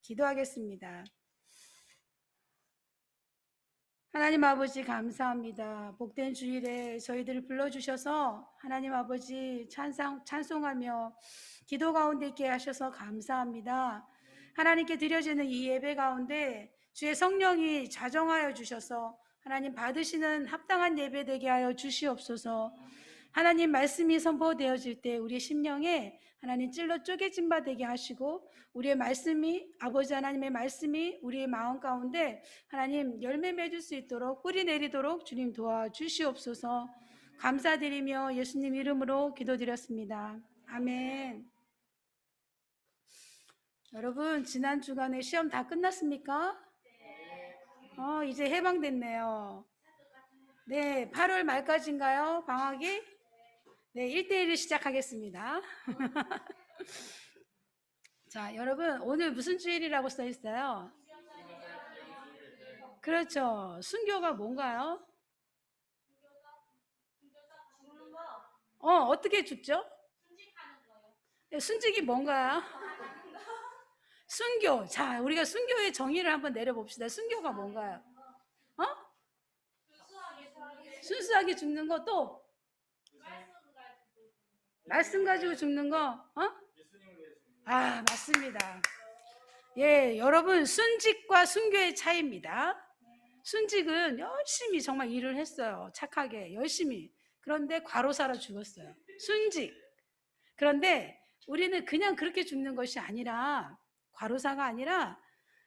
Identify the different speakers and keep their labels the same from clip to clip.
Speaker 1: 기도하겠습니다. 하나님 아버지 감사합니다. 복된 주일에 저희들을 불러주셔서 하나님 아버지 찬송하며 기도 가운데 있게 하셔서 감사합니다. 하나님께 드려지는 이 예배 가운데 주의 성령이 자정하여 주셔서 하나님 받으시는 합당한 예배 되게 하여 주시옵소서. 하나님 말씀이 선포되어질 때 우리의 심령에 하나님 찔러 쪼개진 바 되게 하시고 우리의 말씀이 아버지 하나님의 말씀이 우리의 마음 가운데 하나님 열매 맺을 수 있도록 뿌리 내리도록 주님 도와주시옵소서. 감사드리며 예수님 이름으로 기도드렸습니다. 아멘. 여러분 지난 주간에 시험 다 끝났습니까? 이제 해방됐네요. 네, 8월 말까지인가요? 방학이? 네, 1대1을 시작하겠습니다. 자, 여러분 오늘 무슨 주일이라고 써 있어요? 그렇죠. 순교가 뭔가요? 어떻게 죽죠? 네, 순직이 뭔가요? 순교. 자, 우리가 순교의 정의를 한번 내려봅시다. 순교가 뭔가요? 어? 순수하게 죽는 거 또? 말씀 가지고 죽는 거? 맞습니다. 예, 여러분 순직과 순교의 차이입니다. 순직은 열심히 정말 일을 했어요. 착하게 열심히. 그런데 과로사로 죽었어요. 순직. 그런데 우리는 그냥 그렇게 죽는 것이 아니라 과로사가 아니라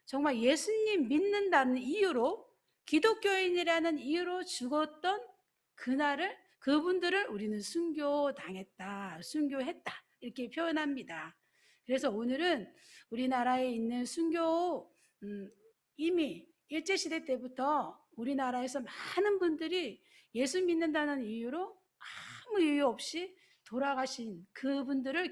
Speaker 1: 정말 예수님 믿는다는 이유로 기독교인이라는 이유로 죽었던 그분들을 우리는 순교당했다, 순교했다 이렇게 표현합니다. 그래서 오늘은 우리나라에 있는 순교 이미 일제시대 때부터 우리나라에서 많은 분들이 예수 믿는다는 이유로 아무 이유 없이 돌아가신 그분들을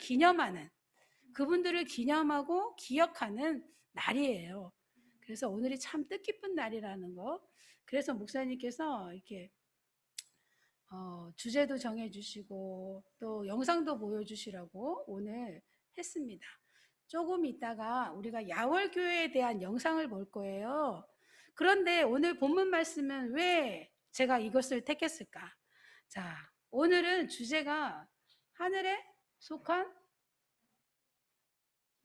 Speaker 1: 기념하고 기억하는 날이에요. 그래서 오늘이 참 뜻깊은 날이라는 거. 그래서 목사님께서 이렇게 주제도 정해주시고 또 영상도 보여주시라고 오늘 했습니다. 조금 있다가 우리가 야월교회에 대한 영상을 볼 거예요. 그런데 오늘 본문 말씀은 왜 제가 이것을 택했을까? 자, 오늘은 주제가 하늘에 속한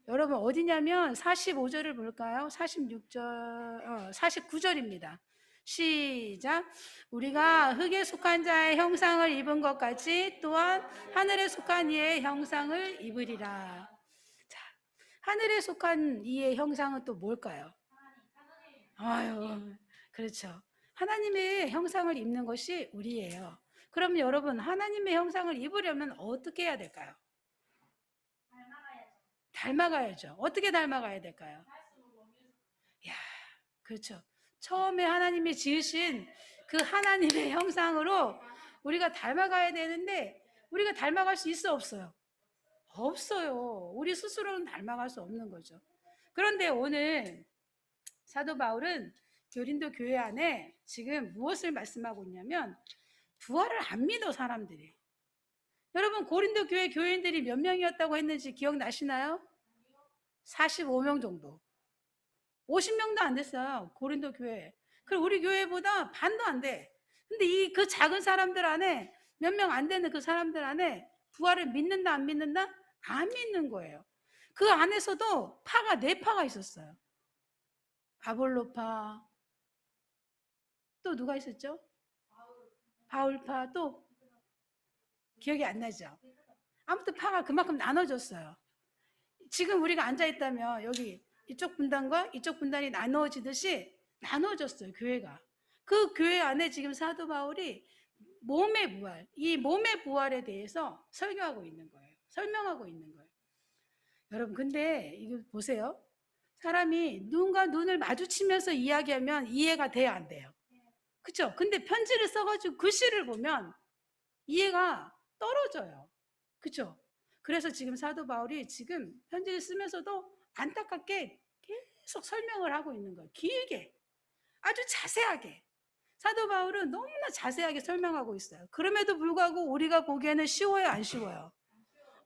Speaker 1: 여러분 어디냐면 45절을 볼까요? 46절, 49절입니다. 시작. 우리가 흙에 속한 자의 형상을 입은 것 같이 또한 하늘에 속한 이의 형상을 입으리라. 자, 하늘에 속한 이의 형상은 또 뭘까요? 그렇죠. 하나님의 형상을 입는 것이 우리예요. 그럼 여러분 하나님의 형상을 입으려면 어떻게 해야 될까요? 닮아가야죠. 어떻게 닮아가야 될까요? 야, 그렇죠. 처음에 하나님이 지으신 그 하나님의 형상으로 우리가 닮아가야 되는데 우리가 닮아갈 수 있어 없어요? 없어요. 우리 스스로는 닮아갈 수 없는 거죠. 그런데 오늘 사도 바울은 고린도 교회 안에 지금 무엇을 말씀하고 있냐면 부활을 안 믿어 사람들이. 여러분 고린도 교회 교인들이 몇 명이었다고 했는지 기억나시나요? 45명 정도. 50명도 안 됐어요. 고린도 교회. 그리고 우리 교회보다 반도 안 돼. 근데 그 작은 사람들 안에 몇 명 안 되는 그 사람들 안에 부활을 믿는다 안 믿는다? 안 믿는 거예요. 그 안에서도 파가 4파가 있었어요. 바볼로파. 또 누가 있었죠? 바울파. 또 기억이 안 나죠? 아무튼 파가 그만큼 나눠졌어요. 지금 우리가 앉아있다면 여기 이쪽 분단과 이쪽 분단이 나눠지듯이 나눠졌어요. 교회가. 그 교회 안에 지금 사도 바울이 몸의 부활, 이 몸의 부활에 대해서 설교하고 있는 거예요. 설명하고 있는 거예요. 여러분 근데 이거 보세요. 사람이 눈과 눈을 마주치면서 이야기하면 이해가 돼야 안 돼요. 그렇죠? 근데 편지를 써가지고 글씨를 보면 이해가 떨어져요. 그렇죠? 그래서 지금 사도 바울이 지금 편지를 쓰면서도 안타깝게 계속 설명을 하고 있는 거예요. 길게, 아주 자세하게. 사도 바울은 너무나 자세하게 설명하고 있어요. 그럼에도 불구하고 우리가 보기에는 쉬워요, 안 쉬워요?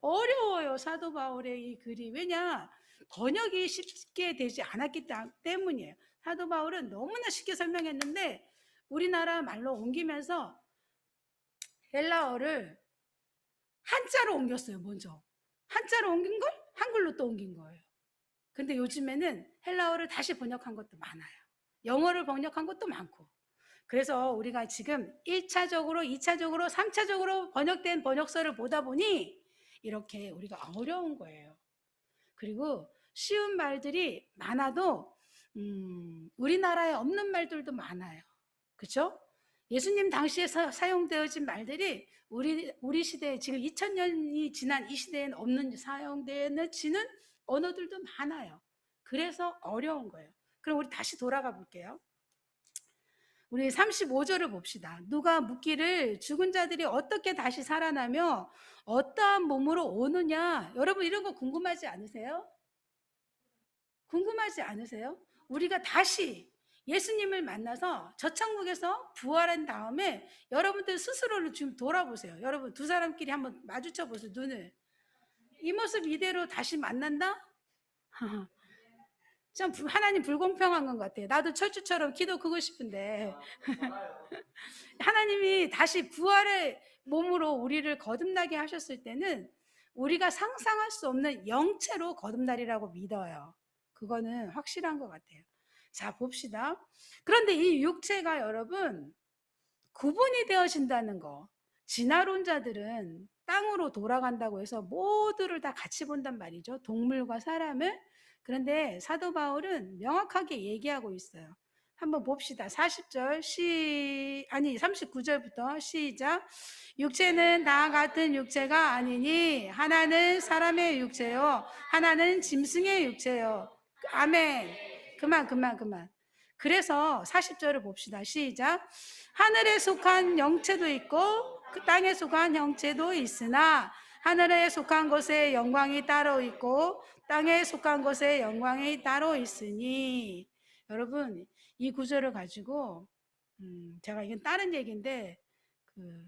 Speaker 1: 어려워요, 사도 바울의 이 글이. 왜냐? 번역이 쉽게 되지 않았기 때문이에요. 사도 바울은 너무나 쉽게 설명했는데 우리나라 말로 옮기면서 헬라어를 한자로 옮겼어요. 먼저 한자로 옮긴 걸 한글로 또 옮긴 거예요. 근데 요즘에는 헬라어를 다시 번역한 것도 많아요. 영어를 번역한 것도 많고. 그래서 우리가 지금 1차적으로, 2차적으로, 3차적으로 번역된 번역서를 보다 보니 이렇게 우리가 어려운 거예요. 그리고 쉬운 말들이 많아도 우리나라에 없는 말들도 많아요. 그렇죠? 예수님 당시에 사용되어진 말들이 우리 시대에 지금 2000년이 지난 이 시대에는 없는 사용되는 언어들도 많아요. 그래서 어려운 거예요. 그럼 우리 다시 돌아가 볼게요. 우리 35절을 봅시다. 누가 묻기를 죽은 자들이 어떻게 다시 살아나며 어떠한 몸으로 오느냐. 여러분 이런 거 궁금하지 않으세요? 궁금하지 않으세요? 우리가 다시 예수님을 만나서 저천국에서 부활한 다음에 여러분들 스스로를 좀 돌아보세요. 여러분 두 사람끼리 한번 마주쳐 보세요. 눈을. 이 모습 이대로 다시 만난다? 참 하나님 불공평한 것 같아요. 나도 철주처럼 키도 크고 싶은데 하나님이 다시 부활의 몸으로 우리를 거듭나게 하셨을 때는 우리가 상상할 수 없는 영체로 거듭나리라고 믿어요. 그거는 확실한 것 같아요. 자, 봅시다. 그런데 이 육체가 여러분 구분이 되어진다는 거. 진화론자들은 땅으로 돌아간다고 해서 모두를 다 같이 본단 말이죠. 동물과 사람을. 그런데 사도 바울은 명확하게 얘기하고 있어요. 한번 봅시다. 40절 39절부터 시작. 육체는 다 같은 육체가 아니니 하나는 사람의 육체요 하나는 짐승의 육체요. 아멘. 그만. 그래서 40절을 봅시다. 시작. 하늘에 속한 영체도 있고 그 땅에 속한 형체도 있으나 하늘에 속한 것에 영광이 따로 있고 땅에 속한 것에 영광이 따로 있으니. 여러분 이 구절을 가지고 제가 이건 다른 얘기인데 그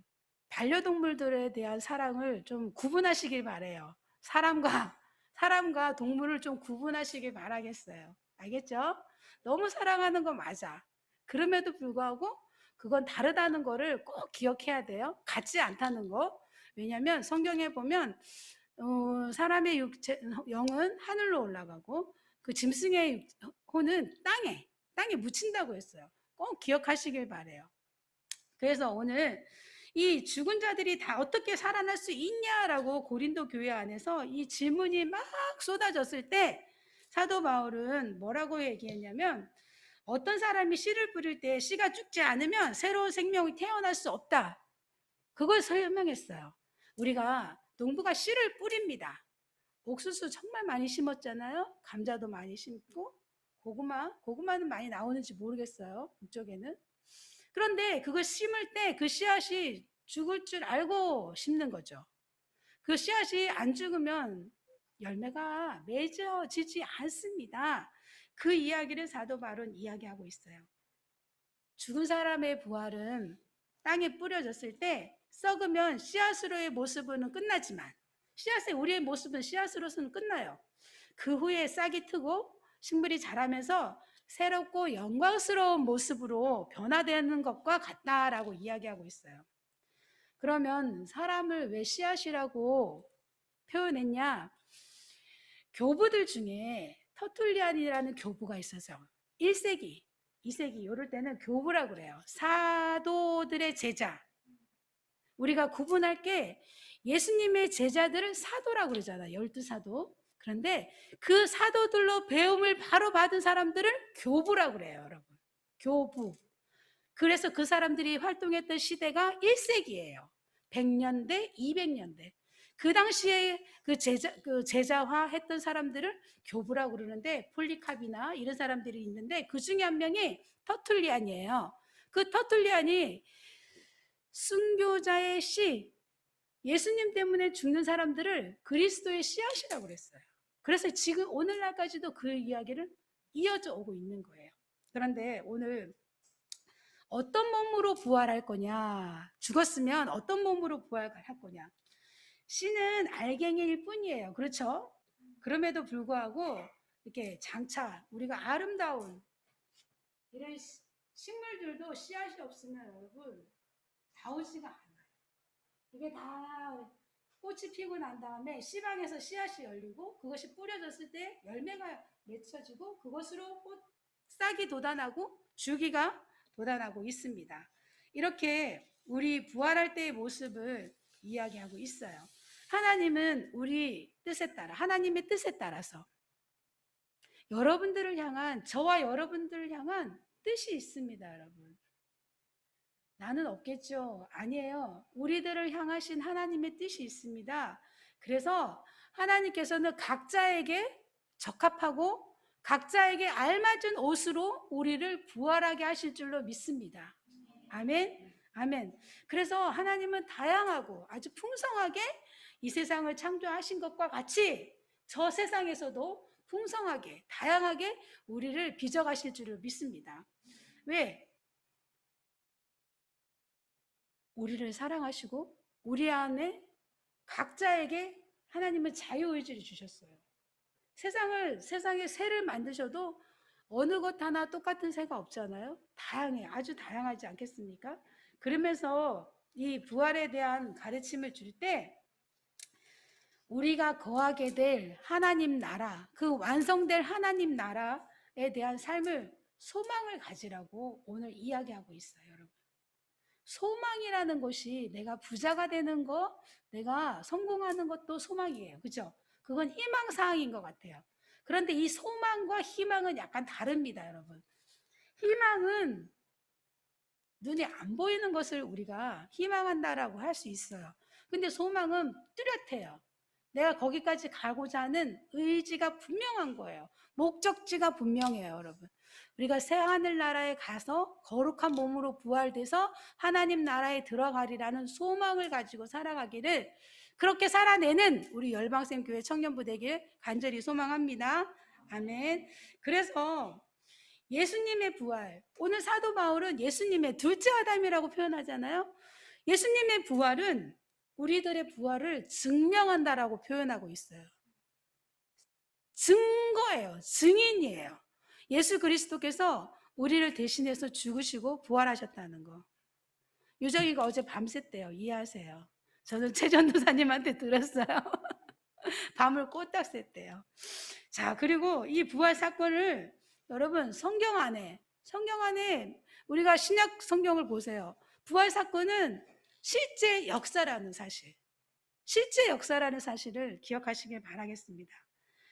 Speaker 1: 반려동물들에 대한 사랑을 좀 구분하시길 바래요. 사람과 동물을 좀 구분하시길 바라겠어요. 알겠죠? 너무 사랑하는 거 맞아. 그럼에도 불구하고 그건 다르다는 거를 꼭 기억해야 돼요. 같지 않다는 거. 왜냐하면 성경에 보면 사람의 영은 하늘로 올라가고 그 짐승의 혼은 땅에 묻힌다고 했어요. 꼭 기억하시길 바래요. 그래서 오늘 이 죽은 자들이 다 어떻게 살아날 수 있냐라고 고린도 교회 안에서 이 질문이 막 쏟아졌을 때 사도 바울은 뭐라고 얘기했냐면 어떤 사람이 씨를 뿌릴 때 씨가 죽지 않으면 새로운 생명이 태어날 수 없다. 그걸 설명했어요. 우리가 농부가 씨를 뿌립니다. 옥수수 정말 많이 심었잖아요. 감자도 많이 심고 고구마는 많이 나오는지 모르겠어요. 이쪽에는. 그런데 그걸 심을 때 그 씨앗이 죽을 줄 알고 심는 거죠. 그 씨앗이 안 죽으면 열매가 맺어지지 않습니다. 그 이야기를 사도 바울은 이야기하고 있어요. 죽은 사람의 부활은 땅에 뿌려졌을 때 썩으면 씨앗으로의 모습은 끝나지만 우리의 모습은 씨앗으로서는 끝나요. 그 후에 싹이 트고 식물이 자라면서 새롭고 영광스러운 모습으로 변화되는 것과 같다라고 이야기하고 있어요. 그러면 사람을 왜 씨앗이라고 표현했냐? 교부들 중에 터툴리안이라는 교부가 있어서 1세기, 2세기 이럴 때는 교부라고 그래요. 사도들의 제자. 우리가 구분할 게 예수님의 제자들을 사도라고 그러잖아요. 12사도. 그런데 그 사도들로 배움을 바로 받은 사람들을 교부라고 그래요, 여러분. 교부. 그래서 그 사람들이 활동했던 시대가 1세기예요. 100년대, 200년대. 그 당시에 그 제자화 했던 사람들을 교부라고 그러는데 폴리캅이나 이런 사람들이 있는데 그 중에 한 명이 터툴리안이에요. 그 터툴리안이 순교자의 씨, 예수님 때문에 죽는 사람들을 그리스도의 씨앗이라고 그랬어요. 그래서 지금 오늘날까지도 그 이야기를 이어져 오고 있는 거예요. 그런데 오늘 어떤 몸으로 부활할 거냐? 죽었으면 어떤 몸으로 부활할 거냐? 씨는 알갱이일 뿐이에요. 그렇죠? 그럼에도 불구하고 이렇게 장차 우리가 아름다운 이런 식물들도 씨앗이 없으면 여러분 나오지가 않아요. 이게 다 꽃이 피고 난 다음에 씨방에서 씨앗이 열리고 그것이 뿌려졌을 때 열매가 맺혀지고 그것으로 꽃 싹이 돋아나고 줄기가 돋아나고 있습니다. 이렇게 우리 부활할 때의 모습을 이야기하고 있어요. 하나님은 우리 뜻에 따라 하나님의 뜻에 따라서 여러분들을 향한 저와 여러분들을 향한 뜻이 있습니다, 여러분. 나는 없겠죠. 아니에요. 우리들을 향하신 하나님의 뜻이 있습니다. 그래서 하나님께서는 각자에게 적합하고 각자에게 알맞은 옷으로 우리를 부활하게 하실 줄로 믿습니다. 아멘. 아멘. 그래서 하나님은 다양하고 아주 풍성하게 이 세상을 창조하신 것과 같이 저 세상에서도 풍성하게 다양하게 우리를 빚어가실 줄을 믿습니다. 왜? 우리를 사랑하시고 우리 안에 각자에게 하나님은 자유의지를 주셨어요. 세상에 새를 만드셔도 어느 것 하나 똑같은 새가 없잖아요. 다양해. 아주 다양하지 않겠습니까? 그러면서 이 부활에 대한 가르침을 줄 때 우리가 거하게 될 하나님 나라, 그 완성될 하나님 나라에 대한 삶을 소망을 가지라고 오늘 이야기하고 있어요, 여러분. 소망이라는 것이 내가 부자가 되는 거, 내가 성공하는 것도 소망이에요. 그죠? 그건 희망사항인 것 같아요. 그런데 이 소망과 희망은 약간 다릅니다, 여러분. 희망은 눈에 안 보이는 것을 우리가 희망한다라고 할 수 있어요. 근데 소망은 뚜렷해요. 내가 거기까지 가고자 하는 의지가 분명한 거예요. 목적지가 분명해요, 여러분. 우리가 새하늘 나라에 가서 거룩한 몸으로 부활돼서 하나님 나라에 들어가리라는 소망을 가지고 살아가기를 그렇게 살아내는 우리 열방샘 교회 청년부 되길 간절히 소망합니다. 아멘. 그래서 예수님의 부활, 오늘 사도 바울은 예수님의 둘째 아담이라고 표현하잖아요. 예수님의 부활은 우리들의 부활을 증명한다라고 표현하고 있어요. 증거예요. 증인이에요. 예수 그리스도께서 우리를 대신해서 죽으시고 부활하셨다는 거. 유정이가 어제 밤샜대요. 이해하세요. 저는 최전도사님한테 들었어요. 밤을 꼬딱 샜대요. 자, 그리고 이 부활 사건을 여러분 성경 안에 우리가 신약 성경을 보세요. 부활 사건은 실제 역사라는 사실, 실제 역사라는 사실을 기억하시길 바라겠습니다.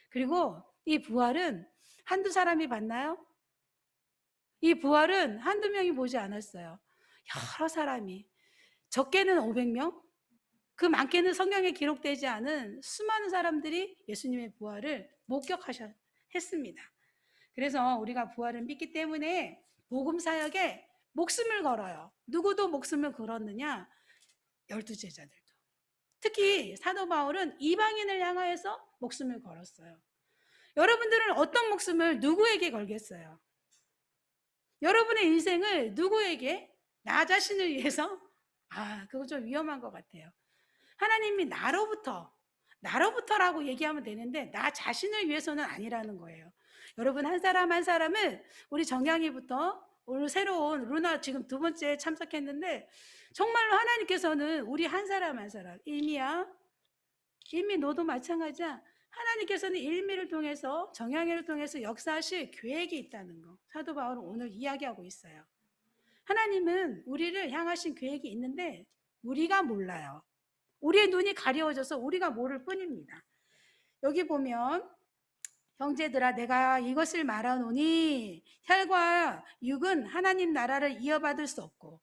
Speaker 1: 그리고 이 부활은 한두 사람이 봤나요? 이 부활은 한두 명이 보지 않았어요. 여러 사람이, 적게는 500명, 그 많게는 성경에 기록되지 않은 수많은 사람들이 예수님의 부활을 목격했습니다. 그래서 우리가 부활을 믿기 때문에 복음 사역에 목숨을 걸어요. 누구도 목숨을 걸었느냐? 12제자들도. 특히 사도 바울은 이방인을 향하여서 목숨을 걸었어요. 여러분들은 어떤 목숨을 누구에게 걸겠어요? 여러분의 인생을 누구에게? 나 자신을 위해서? 그거 좀 위험한 것 같아요. 하나님이 나로부터라고 얘기하면 되는데 나 자신을 위해서는 아니라는 거예요. 여러분 한 사람 한 사람을 우리 정양이부터 오늘 새로운 루나 지금 2번째 참석했는데 정말로 하나님께서는 우리 한 사람 한 사람 일미야, 일미 너도 마찬가지야. 하나님께서는 일미를 통해서 정양이를 통해서 역사하실 계획이 있다는 거 사도 바울은 오늘 이야기하고 있어요. 하나님은 우리를 향하신 계획이 있는데 우리가 몰라요. 우리의 눈이 가려워져서 우리가 모를 뿐입니다. 여기 보면 형제들아 내가 이것을 말하노니 혈과 육은 하나님 나라를 이어받을 수 없고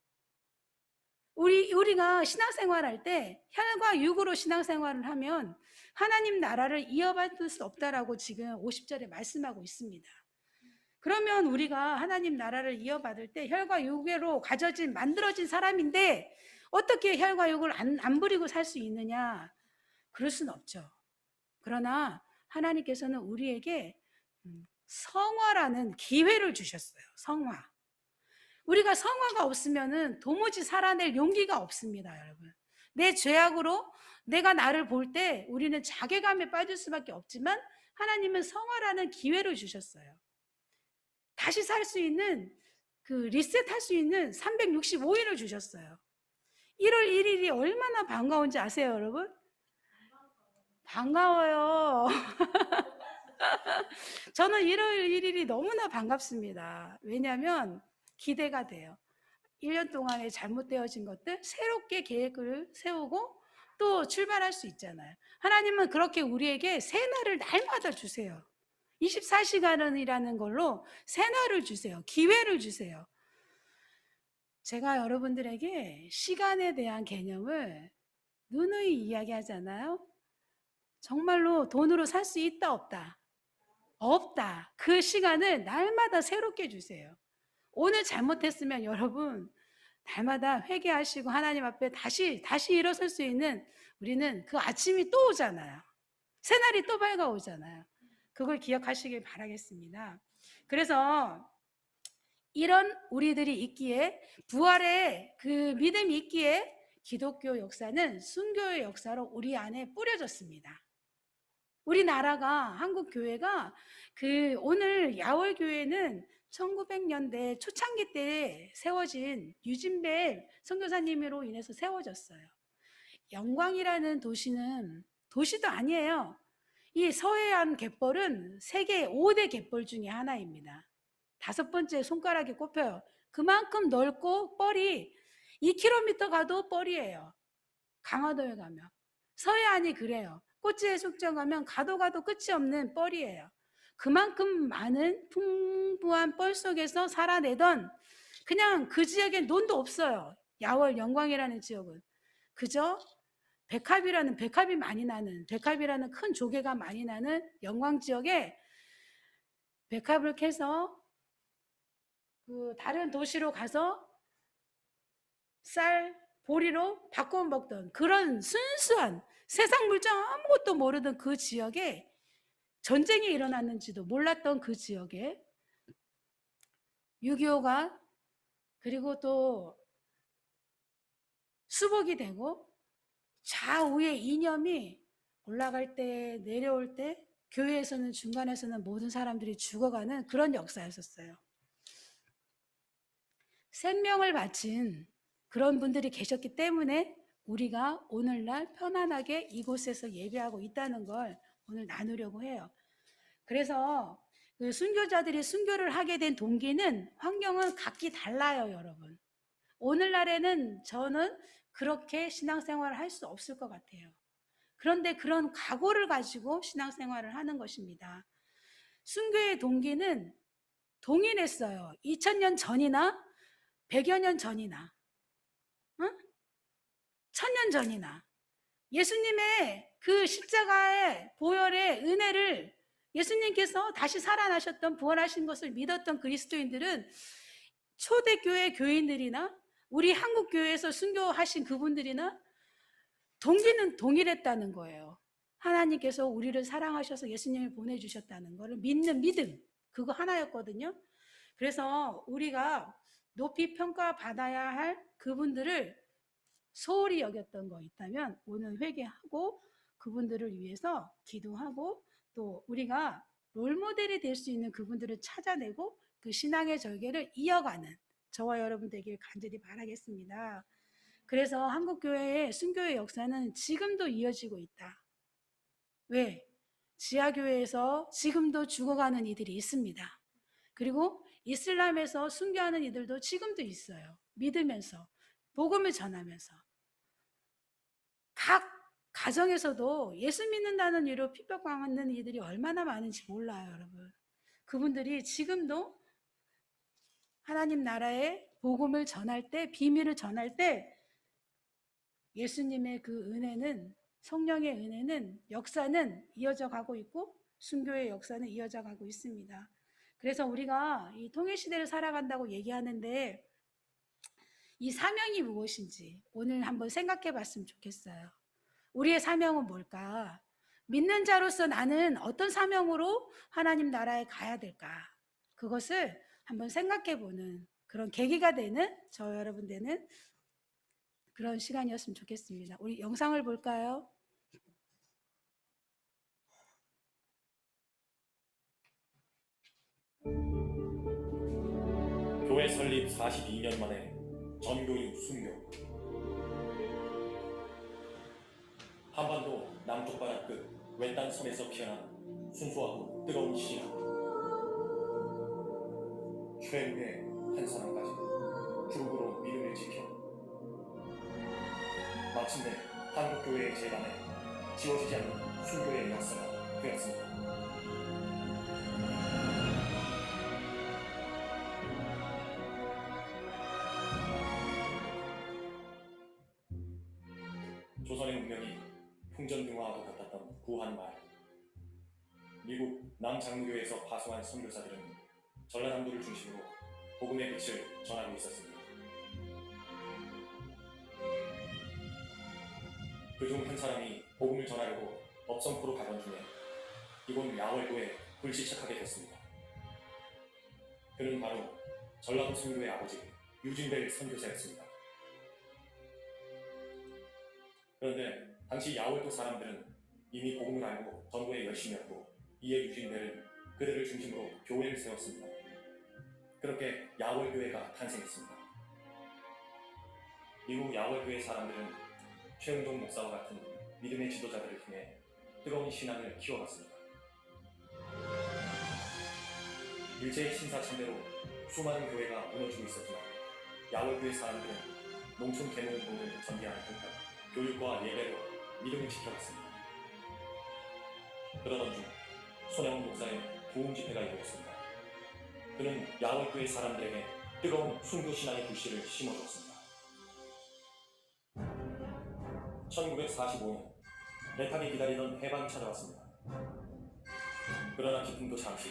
Speaker 1: 우리가 신앙생활할 때 혈과 육으로 신앙생활을 하면 하나님 나라를 이어받을 수 없다라고 지금 50절에 말씀하고 있습니다. 그러면 우리가 하나님 나라를 이어받을 때 혈과 육으로 만들어진 사람인데 어떻게 혈과 육을 안 부리고 살 수 있느냐? 그럴 수는 없죠. 그러나 하나님께서는 우리에게 성화라는 기회를 주셨어요. 성화. 우리가 성화가 없으면은 도무지 살아낼 용기가 없습니다, 여러분. 내 죄악으로 내가 나를 볼 때 우리는 자괴감에 빠질 수밖에 없지만 하나님은 성화라는 기회를 주셨어요. 다시 살 수 있는 그 리셋할 수 있는 365일을 주셨어요. 1월 1일이 얼마나 반가운지 아세요, 여러분? 반가워요. 저는 1월 1일이 너무나 반갑습니다. 왜냐하면 기대가 돼요. 1년 동안에 잘못되어진 것들 새롭게 계획을 세우고 또 출발할 수 있잖아요. 하나님은 그렇게 우리에게 새날을 날마다 주세요. 24시간이라는 걸로 새날을 주세요. 기회를 주세요. 제가 여러분들에게 시간에 대한 개념을 누누이 이야기하잖아요. 정말로 돈으로 살 수 있다, 없다? 없다. 그 시간을 날마다 새롭게 주세요. 오늘 잘못했으면 여러분 날마다 회개하시고 하나님 앞에 다시 일어설 수 있는 우리는 그 아침이 또 오잖아요. 새날이 또 밝아오잖아요. 그걸 기억하시길 바라겠습니다. 그래서 이런 우리들이 있기에 부활의 그 믿음이 있기에 기독교 역사는 순교의 역사로 우리 안에 뿌려졌습니다. 우리나라가 한국 교회가 그 오늘 야월 교회는 1900년대 초창기 때 세워진 유진벨 선교사님으로 인해서 세워졌어요. 영광이라는 도시는 도시도 아니에요. 이 서해안 갯벌은 세계 5대 갯벌 중에 하나입니다. 5번째 손가락에 꼽혀요. 그만큼 넓고 뻘이 2km 가도 뻘이에요. 강화도에 가면. 서해안이 그래요. 꼬치에 숙정 가면 가도 끝이 없는 뻘이에요. 그만큼 많은 풍부한 뻘 속에서 살아내던 그냥 그 지역엔 논도 없어요. 야월 영광이라는 지역은. 그저 백합이 많이 나는 백합이라는 큰 조개가 많이 나는 영광 지역에 백합을 캐서 그 다른 도시로 가서 쌀, 보리로 바꿔 먹던 그런 순수한 세상 물정 아무것도 모르던 그 지역에 전쟁이 일어났는지도 몰랐던 그 지역에 6.25가 그리고 또 수복이 되고 좌우의 이념이 올라갈 때 내려올 때 교회에서는 중간에서는 모든 사람들이 죽어가는 그런 역사였었어요. 생명을 바친 그런 분들이 계셨기 때문에 우리가 오늘날 편안하게 이곳에서 예배하고 있다는 걸 오늘 나누려고 해요. 그래서 그 순교자들이 순교를 하게 된 동기는 환경은 각기 달라요, 여러분. 오늘날에는 저는 그렇게 신앙생활을 할 수 없을 것 같아요. 그런데 그런 각오를 가지고 신앙생활을 하는 것입니다. 순교의 동기는 동일했어요. 2000년 전이나 100여 년 전이나 1000년 전이나 예수님의 그 십자가의 보혈의 은혜를 예수님께서 다시 살아나셨던 부활하신 것을 믿었던 그리스도인들은 초대교회 교인들이나 우리 한국교회에서 순교하신 그분들이나 동기는 동일했다는 거예요. 하나님께서 우리를 사랑하셔서 예수님을 보내주셨다는 것을 믿는 믿음, 그거 하나였거든요. 그래서 우리가 높이 평가받아야 할 그분들을 소홀히 여겼던 거 있다면 오늘 회개하고 그분들을 위해서 기도하고 또 우리가 롤모델이 될 수 있는 그분들을 찾아내고 그 신앙의 절개를 이어가는 저와 여러분 되길 간절히 바라겠습니다. 그래서 한국교회의 순교의 역사는 지금도 이어지고 있다. 왜? 지하교회에서 지금도 죽어가는 이들이 있습니다. 그리고 이슬람에서 순교하는 이들도 지금도 있어요. 믿으면서 복음을 전하면서 각 가정에서도 예수 믿는다는 이유로 핍박받는 이들이 얼마나 많은지 몰라요, 여러분. 그분들이 지금도 하나님 나라의 복음을 전할 때, 비밀을 전할 때 예수님의 그 은혜는, 성령의 은혜는, 역사는 이어져 가고 있고 순교의 역사는 이어져 가고 있습니다. 그래서 우리가 이 통일시대를 살아간다고 얘기하는데 이 사명이 무엇인지 오늘 한번 생각해 봤으면 좋겠어요. 우리의 사명은 뭘까? 믿는 자로서 나는 어떤 사명으로 하나님 나라에 가야 될까? 그것을 한번 생각해 보는 그런 계기가 되는 저 여러분 되는 그런 시간이었으면 좋겠습니다. 우리 영상을 볼까요?
Speaker 2: 교회 설립 42년 만에 전교육 순교. 한반도 남쪽 바다 끝 외딴 섬에서 피어난 순수하고 뜨거운 신앙. 최후의 한 사람까지 주룩으로 믿음을 지켜 마침내 한국교회의 재단에 지워지지 않는 순교의 역사가 되었습니다. 조선의 운명이 풍전등화와도 같았던 구한 말. 미국 남장로교에서 파송한 선교사들은 전라남도를 중심으로 복음의 빛을 전하고 있었습니다. 그중 한 사람이 복음을 전하려고 업성포로 가던 중에 이곳 야월교에 불시착하게 됐습니다. 그는 바로 전라도 선교의 아버지 유진벨 선교사였습니다. 그런데 당시 야월도 사람들은 이미 복음을 알고 전도에 열심히 했고, 이에 유진벨은 그들을 중심으로 교회를 세웠습니다. 그렇게 야월교회가 탄생했습니다. 이후 야월교회 사람들은 최은종 목사와 같은 믿음의 지도자들을 통해 뜨거운 신앙을 키워갔습니다. 일제의 신사참배로 수많은 교회가 무너지고 있었지만 야월교회 사람들은 농촌 계몽운동을 전개하는 동안 교육과 예배로 믿음을 지켜갔습니다. 그러던 중 손혜원 목사의 부흥 집회가 이루어졌습니다. 그는 야월교회 사람들에게 뜨거운 순교신앙의 불씨를 심어주었습니다. 1945년 애타게 기다리던 해방이 찾아왔습니다. 그러나 기쁨도 잠시.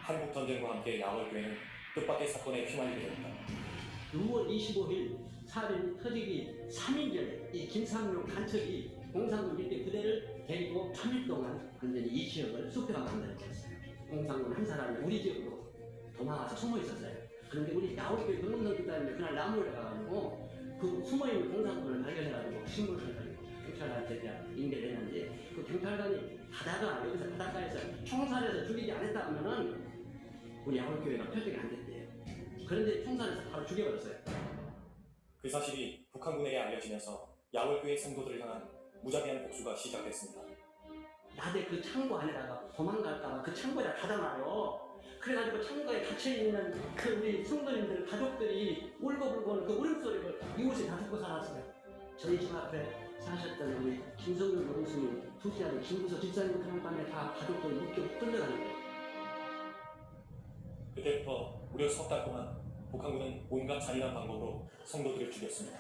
Speaker 2: 한국전쟁과 함께 야월교회는 뜻밖의 사건에 휘말리게 됩니다.
Speaker 3: 6월 25일 살인이 터지기 3일 전에 이 김상용 간척이 공산군 일대 부대를 데리고 3일 동안 완전히 이 지역을 숲에가 만들어졌어요. 공산군 한 사람이 우리 지역으로 도망와서 숨어 있었어요. 그런데 우리 야월교회 근무선수단이 그날 나무를 가가지고 그 숨어있는 공산군을 발견해가지고 신고를 해가지고 경찰한테 대한 인계를 했는데, 그 경찰관이 가다가 여기서 바닷가에서 총살해서 죽이지 않았다 하면은 우리 야월교회가 표적이 안 됐대요. 그런데 총살해서 바로 죽여버렸어요.
Speaker 2: 그 사실이 북한군에게 알려지면서 야월교회 성도들을 향한 무자비한 복수가 시작됐습니다.
Speaker 3: 낮에 그 창고 안에다가 도망갈까봐 그 창고에다 닫아놔요. 그래가지고 창고에 갇혀있는 그 우리 성도님들 가족들이 울고불고 그 울음소리를 이곳에 다 듣고 살았어요. 저희 집 앞에 사셨던 우리 김성윤 노동수님, 두시아들 김구석 집사님 그런 밤에 다 가족들이 묶여 끌려가는 거예요.
Speaker 2: 그때부터 무려 석 달 동안 북한군은 온갖 잔인한 방법으로 성도들을 죽였습니다.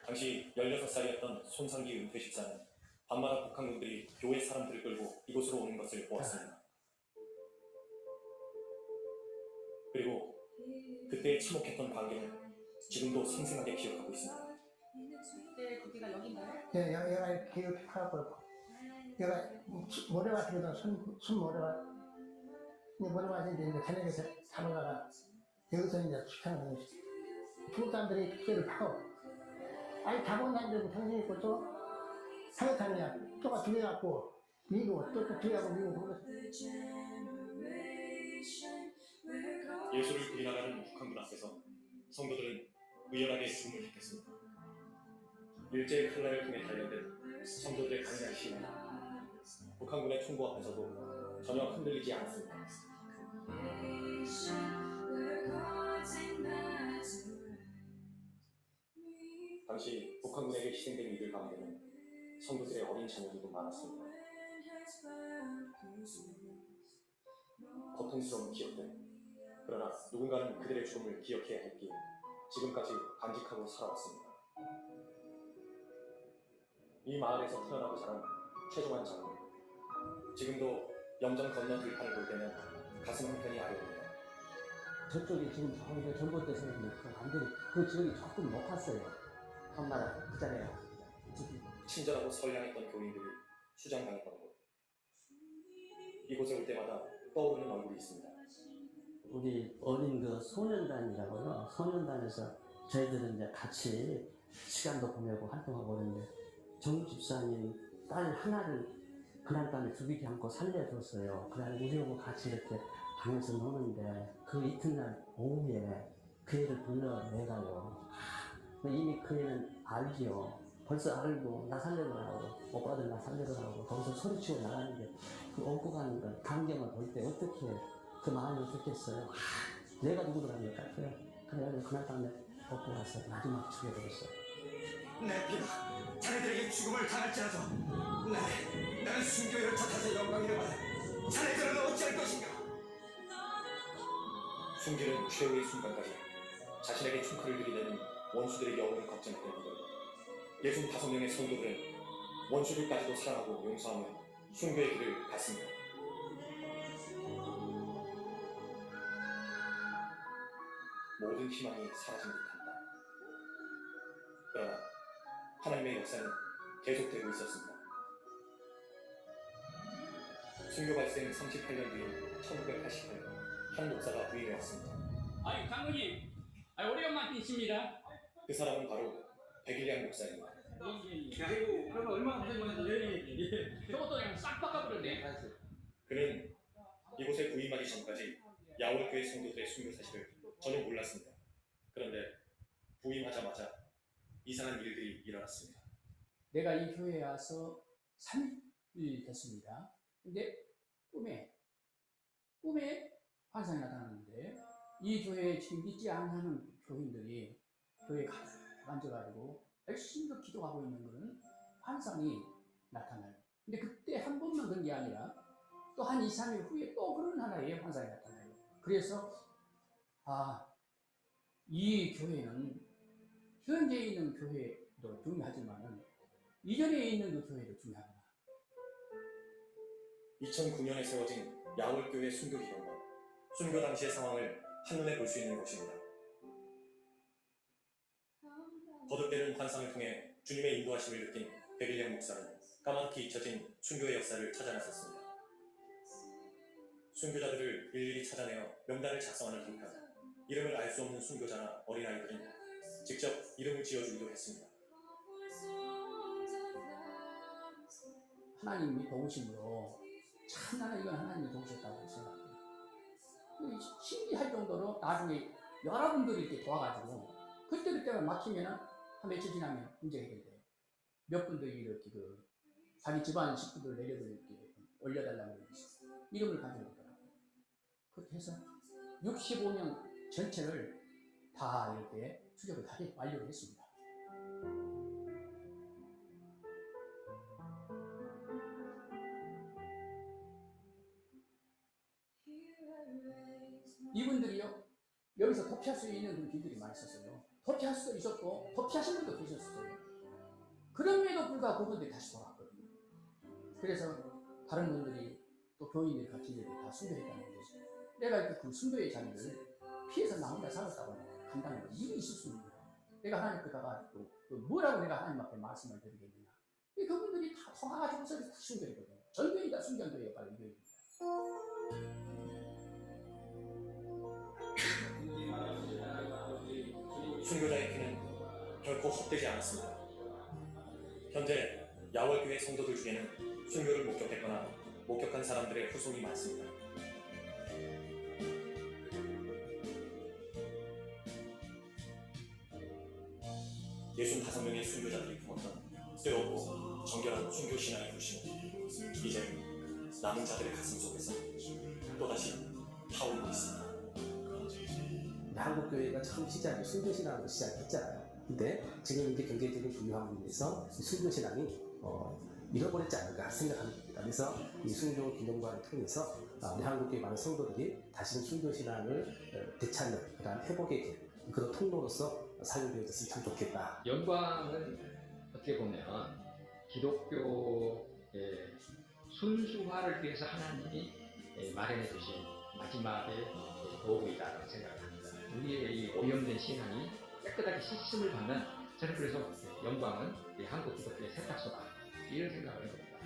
Speaker 2: 당시 16살이었던 손상기 은퇴 집사는 밤마다 북한군들이 교회 사람들을 끌고 이곳으로 오는 것을 보았습니다. 그리고 그때 침묵했던 광경을 지금도 생생하게 기억하고 있습니다.
Speaker 1: 그때 거기가 여긴가요?
Speaker 4: 예, 얘가 이렇게 하고 얘가 모래밭이거든. 순 모래밭. 모래밭인데 이제 저녁에 잡아다가 여기서 이제 축하하는 거지. 중국 사람들이 그때를 파고, 아니 잡아온 사람들은 당신이 있고 또 사회탄이야. 또가 두 개 갖고 미국 또 두 개 갖고 미국 그러고.
Speaker 2: 예수를 부인하라는 북한군 앞에서 성도들은 의연하게 죽음을 택했습니다. 일제의 칼날을 통해 단련된 성도들의 강렬한 신앙, 북한군의 총구 앞에서도 전혀 흔들리지 않았습니다. 당시 북한군에게 희생된 이들 가운데는 성도들의 어린 자녀들도 많았습니다. 고통스러운 기억들, 그러나 누군가는 그들의 죽음을 기억해야 했기에 지금까지 간직하고 살아왔습니다. 이 마을에서 태어나고 자란 최종환 장군, 지금도 영정 건너 들판을 볼 때는 가슴 한편이 아려옵니다.
Speaker 3: 저쪽에 지금 저기 전봇대 세우는 그 완전히 그 지역이 조금 높았어요. 한마다 그 자리가
Speaker 2: 친절하고 선량했던 교인들이 수장당했던 곳, 이곳에 올 때마다 떠오르는 얼굴이 있습니다.
Speaker 3: 우리 어린 그 소년단이라고요. 소년단에서 저희들은 이제 같이 시간도 보내고 활동하고 그러는데, 정 집사님 딸 하나를 그날 밤에 죽이지 않고 살려줬어요. 그날 우리하고 같이 이렇게 방에서 노는데 그 이튿날 오후에 그 애를 불러내가요. 이미 그 애는 알지요. 벌써 알고 나 살려달라고, 오빠들 나 살려달라고 거기서 소리치고 나가는데 그 업고 가는 걸 광경을 볼 때 어떻게 그 마음이 어떻겠어요. 내가 누구더랍니까? 그래가지고 그날 밤에 업고 가서 마지막 죽여버렸어요.
Speaker 5: 내 피가 자네들에게 죽음을 당할지라도 나는 순교회를 탓해서 영광이를 받아 자네들은 어찌할 것인가?
Speaker 2: 순기는 최후의 순간까지 자신에게 총칼을 들이대는 원수들의 영혼을 걱정했던 이들. 65명의 성도들은 원수들까지도 사랑하고 용서하며 순교의 길을 갔습니다. 모든 희망이 사라진 듯합니다. 그러나 하나님의 역사는 계속되고 있었습니다. 순교 발생 38년 뒤인 1988년 한 목사가 부임해 왔습니다.
Speaker 6: 아유 장로님, 오래간만이십니다.
Speaker 2: 그 사람은 바로 백일양 목사입니다.
Speaker 6: 아이고 그러면 얼마나 고생하셨는데 저것도 그냥 싹 바꿔버렸네.
Speaker 2: 그는 이곳에 부임하기 전까지 야월교회 성도들의 순교 사실을 전혀 몰랐습니다. 그런데 부임하자마자 이상한 일들이 일어났습니다.
Speaker 7: 내가 이 교회에 와서 3일 됐습니다. 근데 꿈에 환상이 나타났는데 이 교회에 지금 믿지 않는 교인들이 교회에 앉아가지고 열심히 기도하고 있는 그런 환상이 나타나요. 근데 그때 한 번만 그런 게 아니라 또 한 2, 3일 후에 또 그런 하나의 환상이 나타나요. 그래서 이 교회는 현재 있는 교회도 중요하지만 이전에 있는 그 교회도 중요하구나.
Speaker 2: 2009년에 세워진 야월교회 순교기념관. 순교 당시의 상황을 한눈에 볼 수 있는 곳입니다. 거듭되는 환상을 통해 주님의 인도하심을 느낀 백일영 목사는 까맣게 잊혀진 순교의 역사를 찾아 나섰습니다. 순교자들을 일일이 찾아내어 명단을 작성하는 한편 이름을 알 수 없는 순교자나 어린아이들은 직접 이름을 지어주기도 했습니다.
Speaker 7: 하나님이 도우심으로 참 나는 이건 하나님이 도우셨다고 생각해요. 신기할 정도로 나중에 여러분들이 이렇게 도와가지고 그때만 막히면 한 며칠 지나면 문제 해결돼요. 몇 분들이 이렇게 자기 집안 식구들 내려들 이렇게 올려달라고 그러면서 이름을 가지고 있더라고요. 그렇게 해서 65명 전체를 다 이렇게 추적을 다 완료를 했습니다. 이분들이요, 여기서 도피할 수 있는 그런 길들이 많이 있었어요. 도피할 수도 있었고, 도피하신 분도 계셨어요. 그럼에도 불구하고 그분들이 다시 돌아왔거든요. 그래서 다른 분들이 또 교인들이 같이 이렇게 다 순교했다는 거죠. 내가 이렇게 그 순교의 자리를 피해서 나 혼자 살았다고 한다는 거, 이게 있을 수 있는 거예요. 내가 하나님께 가가지고, 뭐라고 내가 하나님 앞에 말씀을 드리겠느냐. 그분들이 다 통화가지고서 다 순교했거든요. 전교인이 다 순교의 역할을 이겨입니다.
Speaker 2: 순교자의 피는 결코 헛되지 않았습니다. 현재 야월교회 성도들 중에는 순교를 목격했거나 목격한 사람들의 후손이 많습니다. (65명의) 순교자들이 품었던 뜨겁고 정결한 순교 신앙의 불신은 이제 남은 자들의 가슴 속에서 또다시 타오르고 있습니다.
Speaker 8: 한국교회가 처음 시작이 순교신앙으로 시작했잖아요. 근데 지금 이제 경제적인 부유함으로 인해서 순교신앙이 잃어버렸지 않을까 생각합니다. 그래서 이 순교 기념관을 통해서 우리 한국교회 많은 성도들이 다시는 순교신앙을 되찾는 그런 회복의 길, 그런 통로로서 사용되어졌으면 참 좋겠다.
Speaker 9: 영광은 어떻게 보면 기독교의 순수화를 위해서 하나님이 마련해 주신 마지막의 도구이다라고 생각합니다. 우리의 이 오염된 신앙이 깨끗하게 씻음을 받는, 저는 그래서 영광은 이 한국 기독교의 세탁소다, 이런 생각을 해봅니다.